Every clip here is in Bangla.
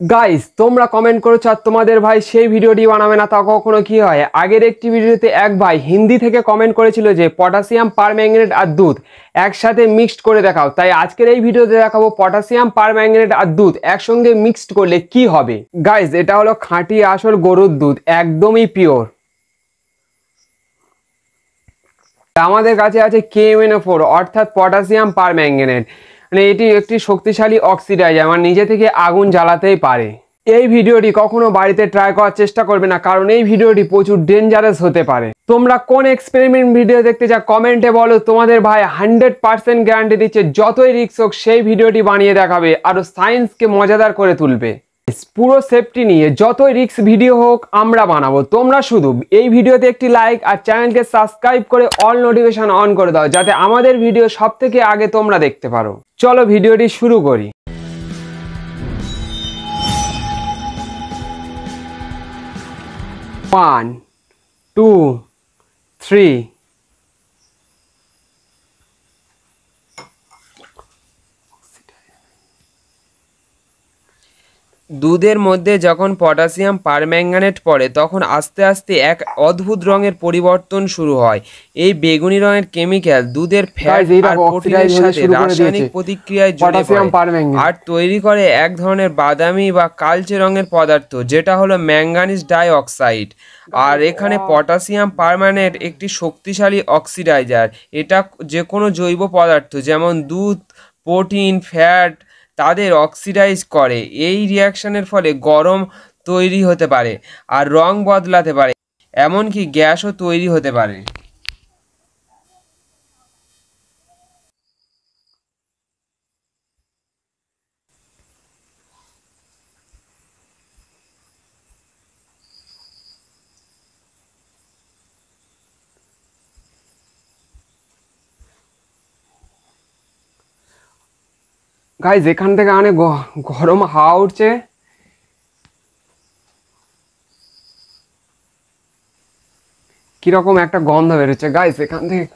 গাইস তোমরা কমেন্ট করেছো আর তোমাদের ভাই সেই ভিডিওটি বানাবে না, তা কখনো কি হয়। আগের একটি ভিডিওতে এক ভাই হিন্দি থেকে কমেন্ট করেছিল যে পটাশিয়াম পারম্যাঙ্গানেট আর দুধ একসাথে মিক্সড করে দেখাও। তাই আজকের এই ভিডিওতে দেখাবো পটাশিয়াম পারম্যাঙ্গানেট আর দুধ একসঙ্গে মিক্সড করলে কি হবে। গাইস এটা হলো খাঁটি আসল গরুর দুধ, একদমই পিওর। আমাদের কাছে আছে KMNO4 অর্থাৎ পটাশিয়াম পারম্যাঙ্গানেট। মানে এটি একটি শক্তিশালী অক্সিডাইজার, মানে নিজে থেকে আগুন জ্বালাতেই পারে। এই ভিডিওটি কখনো বাড়িতে ট্রাই করার চেষ্টা করবে না, কারণ এই ভিডিওটি প্রচুর ডেঞ্জারাস হতে পারে। তোমরা কোন এক্সপেরিমেন্ট ভিডিও দেখতে চাও কমেন্টে বলো, তোমাদের ভাই 100% গ্যারান্টি দিচ্ছে যতই রিস্ক হোক সেই ভিডিওটি বানিয়ে দেখাবে, আরো সায়েন্সকে মজাদার করে তুলবে। পুরো সেফটি নিয়ে যতই রিস্ক ভিডিও হোক আমরা বানাবো। তোমরা শুধু এই ভিডিওতে একটি লাইক আর চ্যানেলকে সাবস্ক্রাইব করে অল নোটিফিকেশন অন করে দাও, যাতে আমাদের ভিডিও সব থেকে আগে তোমরা দেখতে পারো। চলো ভিডিওটি শুরু করি। 1 2 3। দুধের মধ্যে যখন পটাশিয়াম পারম্যাঙ্গানেট পড়ে তখন আস্তে আস্তে এক অদ্ভুত রঙের পরিবর্তন শুরু হয়। এই বেগুনি রঙের কেমিক্যাল দুধের ফ্যাট আর প্রোটিনের সাথে রাসায়নিক প্রতিক্রিয়ায় জড়িয়ে পড়ে আর তৈরি করে এক ধরনের বাদামি বা কালচে রঙের পদার্থ, যেটা হলো ম্যাঙ্গানিজ ডাই অক্সাইড। আর এখানে পটাশিয়াম পারম্যাঙ্গানেট একটি শক্তিশালী অক্সিডাইজার। এটা যে কোনো জৈব পদার্থ যেমন দুধ, প্রোটিন, ফ্যাট তাদের অক্সিডাইজ করে। এই রিয়াকশনের ফলে গরম তৈরি হতে পারে আর রং বদলাতে পারে, এমনকি গ্যাসও তৈরি হতে পারে। গাইজ এখান থেকে অনেক গরম হাওয়া উঠছে। কিরকম একটা গন্ধ বেরোচ্ছে গাইজ এখান থেকে।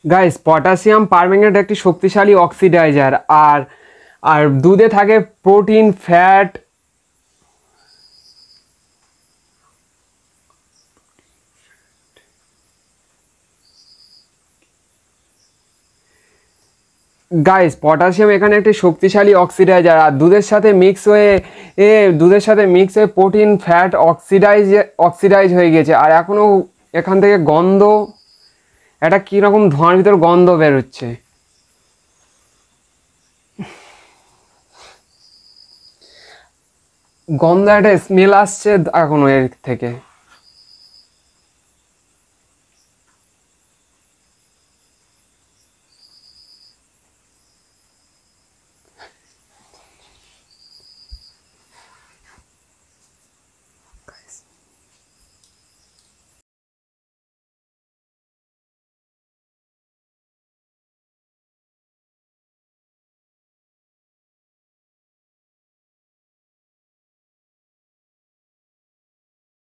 গাইস পটাশিয়াম পারম্যাঙ্গানেট একটি শক্তিশালী অক্সিডাইজার। আর আর দুধে থাকে প্রোটিন, ফ্যাট। গাইস পটাশিয়াম এখানে একটি শক্তিশালী অক্সিডাইজার, আর দুধের সাথে মিক্স হয়ে প্রোটিন, ফ্যাট অক্সিডাইজ হয়ে গেছে। আর এখনো এখান থেকে গন্ধ, একটা কিরকম ধোঁয়ার ভিতর গন্ধ বেরোচ্ছে। গন্ধ একটা স্মেল আসছে এখনো এর থেকে।